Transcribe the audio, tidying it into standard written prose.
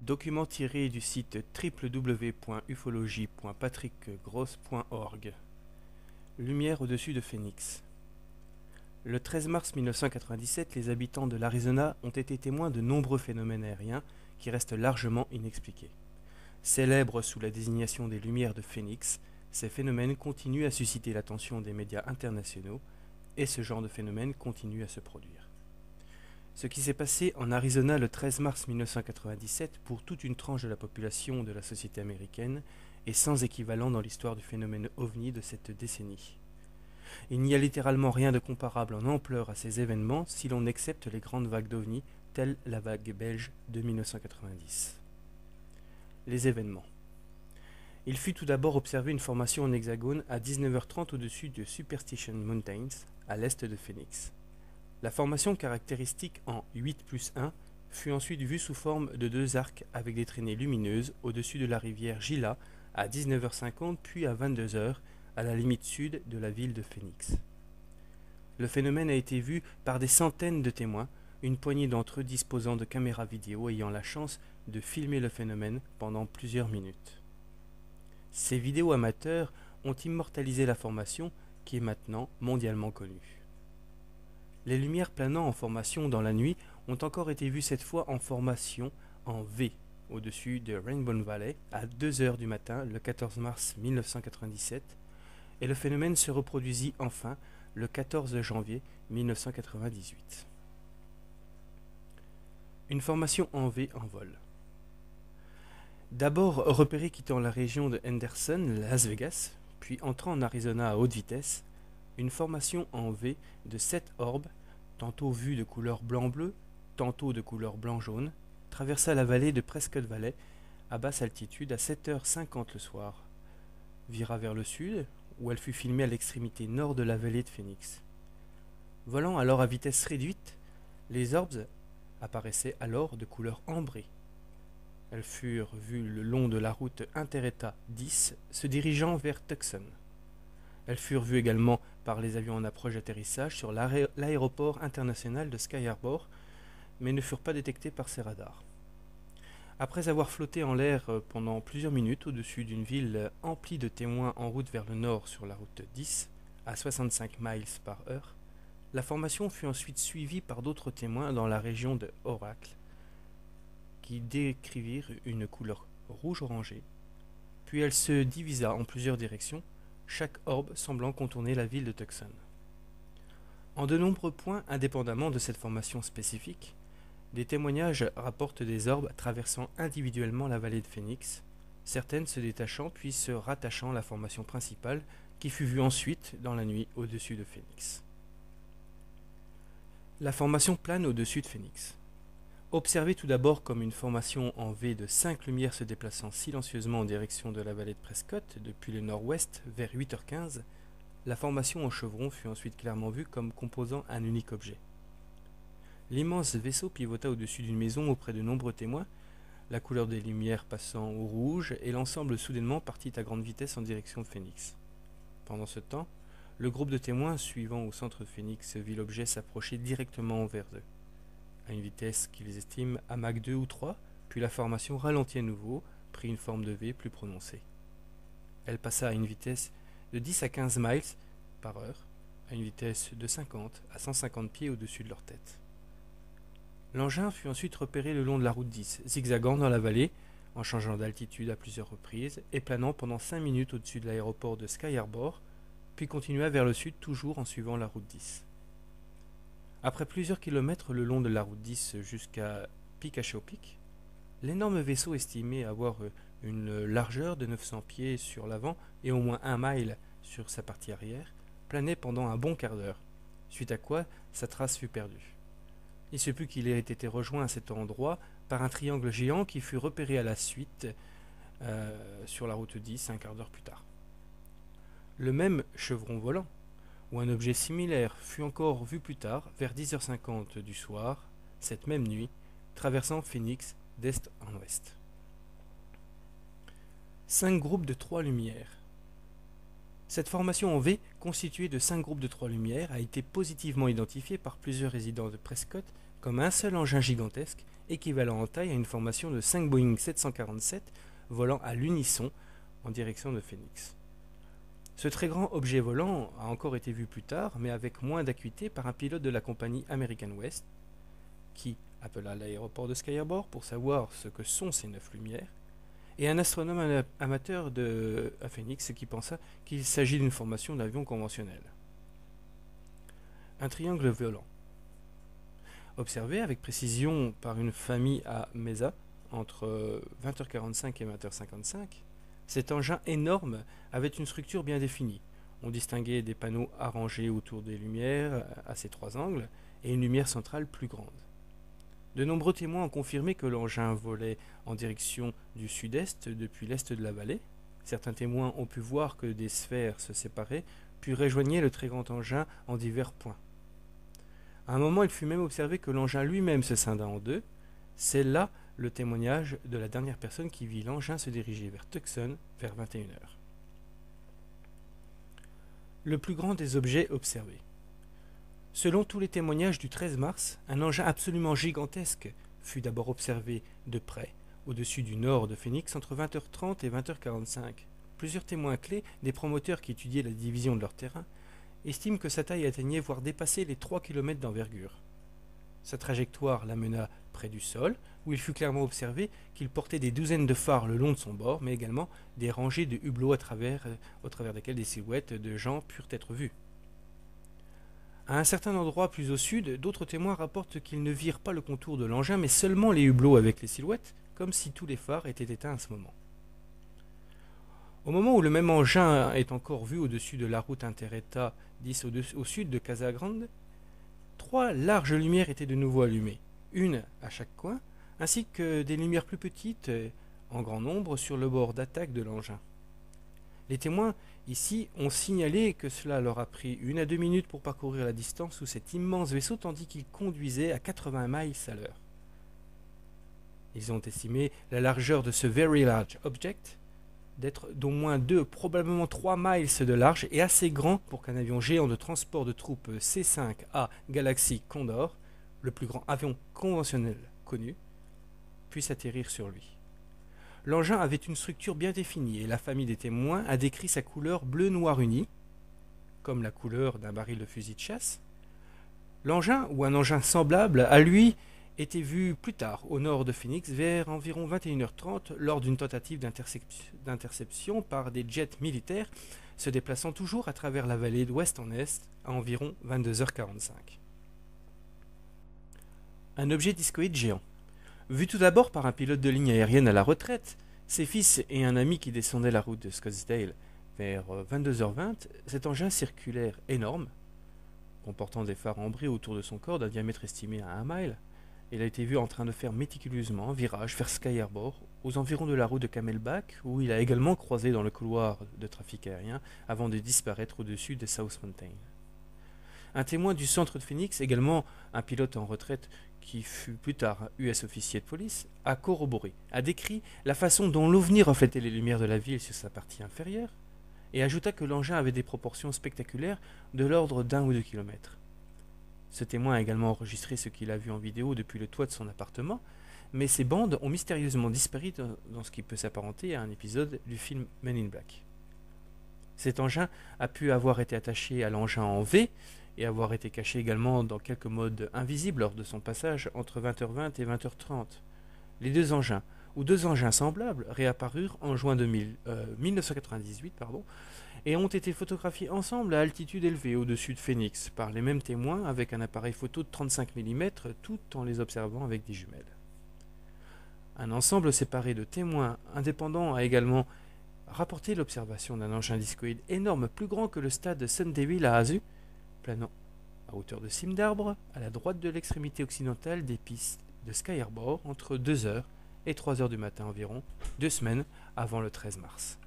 Document tiré du site www.ufologie.patrickgross.org. Lumière au-dessus de Phoenix. Le 13 mars 1997, les habitants de l'Arizona ont été témoins de nombreux phénomènes aériens qui restent largement inexpliqués. Célèbres sous la désignation des Lumières de Phoenix, ces phénomènes continuent à susciter l'attention des médias internationaux et ce genre de phénomène continue à se produire. Ce qui s'est passé en Arizona le 13 mars 1997 pour toute une tranche de la population de la société américaine est sans équivalent dans l'histoire du phénomène OVNI de cette décennie. Il n'y a littéralement rien de comparable en ampleur à ces événements si l'on accepte les grandes vagues d'OVNI telles la vague belge de 1990. Les événements. Il fut tout d'abord observé une formation en hexagone à 19h30 au-dessus de Superstition Mountains, à l'est de Phoenix. La formation caractéristique en 8+1 fut ensuite vue sous forme de deux arcs avec des traînées lumineuses au-dessus de la rivière Gila à 19h50 puis à 22h à la limite sud de la ville de Phoenix. Le phénomène a été vu par des centaines de témoins, une poignée d'entre eux disposant de caméras vidéo ayant la chance de filmer le phénomène pendant plusieurs minutes. Ces vidéos amateurs ont immortalisé la formation qui est maintenant mondialement connue. Les lumières planant en formation dans la nuit ont encore été vues cette fois en formation en V au-dessus de Rainbow Valley à 2h du matin le 14 mars 1997 et le phénomène se reproduisit enfin le 14 janvier 1998. Une formation en V en vol. D'abord repéré quittant la région de Henderson, Las Vegas, puis entrant en Arizona à haute vitesse, une formation en V de 7 orbes, tantôt vue de couleur blanc-bleu, tantôt de couleur blanc-jaune, traversa la vallée de Prescott Valley à basse altitude à 7h50 le soir, vira vers le sud, où elle fut filmée à l'extrémité nord de la vallée de Phoenix. Volant alors à vitesse réduite, les orbes apparaissaient alors de couleur ambrée. Elles furent vues le long de la route Intereta 10 se dirigeant vers Tucson. Elles furent vues également par les avions en approche d'atterrissage sur l'aéroport international de Sky Harbor, mais ne furent pas détectées par ces radars. Après avoir flotté en l'air pendant plusieurs minutes au-dessus d'une ville emplie de témoins en route vers le nord sur la route 10, à 65 miles par heure, la formation fut ensuite suivie par d'autres témoins dans la région de Oracle, qui décrivirent une couleur rouge-orangée, puis elle se divisa en plusieurs directions, chaque orbe semblant contourner la ville de Tucson. En de nombreux points, indépendamment de cette formation spécifique, des témoignages rapportent des orbes traversant individuellement la vallée de Phoenix, certaines se détachant puis se rattachant à la formation principale qui fut vue ensuite dans la nuit au-dessus de Phoenix. La formation plane au-dessus de Phoenix. Observée tout d'abord comme une formation en V de 5 lumières se déplaçant silencieusement en direction de la vallée de Prescott depuis le nord-ouest vers 8h15, la formation en chevron fut ensuite clairement vue comme composant un unique objet. L'immense vaisseau pivota au-dessus d'une maison auprès de nombreux témoins, la couleur des lumières passant au rouge et l'ensemble soudainement partit à grande vitesse en direction de Phoenix. Pendant ce temps, le groupe de témoins suivant au centre de Phoenix vit l'objet s'approcher directement vers eux, à une vitesse qu'ils estiment à Mach 2 ou 3, puis la formation ralentit à nouveau, prit une forme de V plus prononcée. Elle passa à une vitesse de 10 à 15 miles par heure, à une vitesse de 50 à 150 pieds au-dessus de leur tête. L'engin fut ensuite repéré le long de la route 10, zigzagant dans la vallée, en changeant d'altitude à plusieurs reprises, et planant pendant 5 minutes au-dessus de l'aéroport de Sky Harbor, puis continua vers le sud toujours en suivant la route 10. Après plusieurs kilomètres le long de la route 10 jusqu'à Picacho Peak, l'énorme vaisseau estimé avoir une largeur de 900 pieds sur l'avant et au moins 1 mile sur sa partie arrière, planait pendant un bon quart d'heure, suite à quoi sa trace fut perdue. Il se peut qu'il ait été rejoint à cet endroit par un triangle géant qui fut repéré à la suite sur la route 10 un quart d'heure plus tard. Le même chevron volant, ou un objet similaire, fut encore vu plus tard, vers 10h50 du soir, cette même nuit, traversant Phoenix d'est en ouest. 5 groupes de 3 lumières. Cette formation en V, constituée de 5 groupes de 3 lumières, a été positivement identifiée par plusieurs résidents de Prescott comme un seul engin gigantesque, équivalent en taille à une formation de 5 Boeing 747 volant à l'unisson en direction de Phoenix. Ce très grand objet volant a encore été vu plus tard, mais avec moins d'acuité par un pilote de la compagnie American West, qui appela l'aéroport de Sky Harbor pour savoir ce que sont ces 9 lumières, et un astronome amateur à Phoenix qui pensa qu'il s'agit d'une formation d'avion conventionnel. Un triangle volant. Observé avec précision par une famille à Mesa, entre 20h45 et 20h55, cet engin énorme avait une structure bien définie. On distinguait des panneaux arrangés autour des lumières à ces 3 angles et une lumière centrale plus grande. De nombreux témoins ont confirmé que l'engin volait en direction du sud-est depuis l'est de la vallée. Certains témoins ont pu voir que des sphères se séparaient, puis rejoignaient le très grand engin en divers points. À un moment, il fut même observé que l'engin lui-même se scinda en 2. C'est là le témoignage de la dernière personne qui vit l'engin se diriger vers Tucson vers 21h. Le plus grand des objets observés. Selon tous les témoignages du 13 mars, un engin absolument gigantesque fut d'abord observé de près, au-dessus du nord de Phoenix, entre 20h30 et 20h45. Plusieurs témoins clés, des promoteurs qui étudiaient la division de leur terrain, estiment que sa taille atteignait voire dépassait les 3 km d'envergure. Sa trajectoire l'amena près du sol, où il fut clairement observé qu'il portait des douzaines de phares le long de son bord, mais également des rangées de hublots au travers desquels des silhouettes de gens purent être vues. À un certain endroit plus au sud, d'autres témoins rapportent qu'ils ne virent pas le contour de l'engin, mais seulement les hublots avec les silhouettes, comme si tous les phares étaient éteints à ce moment. Au moment où le même engin est encore vu au-dessus de la route Inter-État 10 au sud de Casa Grande, 3 larges lumières étaient de nouveau allumées, une à chaque coin, ainsi que des lumières plus petites, en grand nombre, sur le bord d'attaque de l'engin. Les témoins ici ont signalé que cela leur a pris 1 à 2 minutes pour parcourir la distance sous cet immense vaisseau tandis qu'il conduisait à 80 miles à l'heure. Ils ont estimé la largeur de ce Very Large Object d'être d'au moins 2, probablement 3 miles de large et assez grand pour qu'un avion géant de transport de troupes C-5A Galaxy Condor, le plus grand avion conventionnel connu, puisse atterrir sur lui. L'engin avait une structure bien définie et la famille des témoins a décrit sa couleur bleu-noir uni, comme la couleur d'un baril de fusil de chasse. L'engin, ou un engin semblable, a lui été vu plus tard au nord de Phoenix vers environ 21h30 lors d'une tentative d'interception par des jets militaires se déplaçant toujours à travers la vallée d'ouest en est à environ 22h45. Un objet discoïde géant. Vu tout d'abord par un pilote de ligne aérienne à la retraite, ses fils et un ami qui descendaient la route de Scottsdale vers 22h20, cet engin circulaire énorme, comportant des phares ambrés autour de son corps d'un diamètre estimé à 1 mile, il a été vu en train de faire méticuleusement un virage vers Sky Harbor, aux environs de la route de Camelback, où il a également croisé dans le couloir de trafic aérien avant de disparaître au-dessus de South Mountain. Un témoin du centre de Phoenix, également un pilote en retraite qui fut plus tard US officier de police, a corroboré, a décrit la façon dont l'OVNI reflétait les lumières de la ville sur sa partie inférieure, et ajouta que l'engin avait des proportions spectaculaires de l'ordre d'1 ou 2 kilomètres. Ce témoin a également enregistré ce qu'il a vu en vidéo depuis le toit de son appartement, mais ces bandes ont mystérieusement disparu dans ce qui peut s'apparenter à un épisode du film Men in Black. Cet engin a pu avoir été attaché à l'engin en V et avoir été caché également dans quelques modes invisibles lors de son passage entre 20h20 et 20h30. Les deux engins, ou deux engins semblables, réapparurent en juin 1998 et ont été photographiés ensemble à altitude élevée au-dessus de Phoenix par les mêmes témoins avec un appareil photo de 35 mm tout en les observant avec des jumelles. Un ensemble séparé de témoins indépendants a également rapporté l'observation d'un engin discoïde énorme plus grand que le stade Sun Devil à Azu, planant à hauteur de cimes d'arbres à la droite de l'extrémité occidentale des pistes de Sky Harbor entre 2h et 3h du matin environ, 2 semaines avant le 13 mars.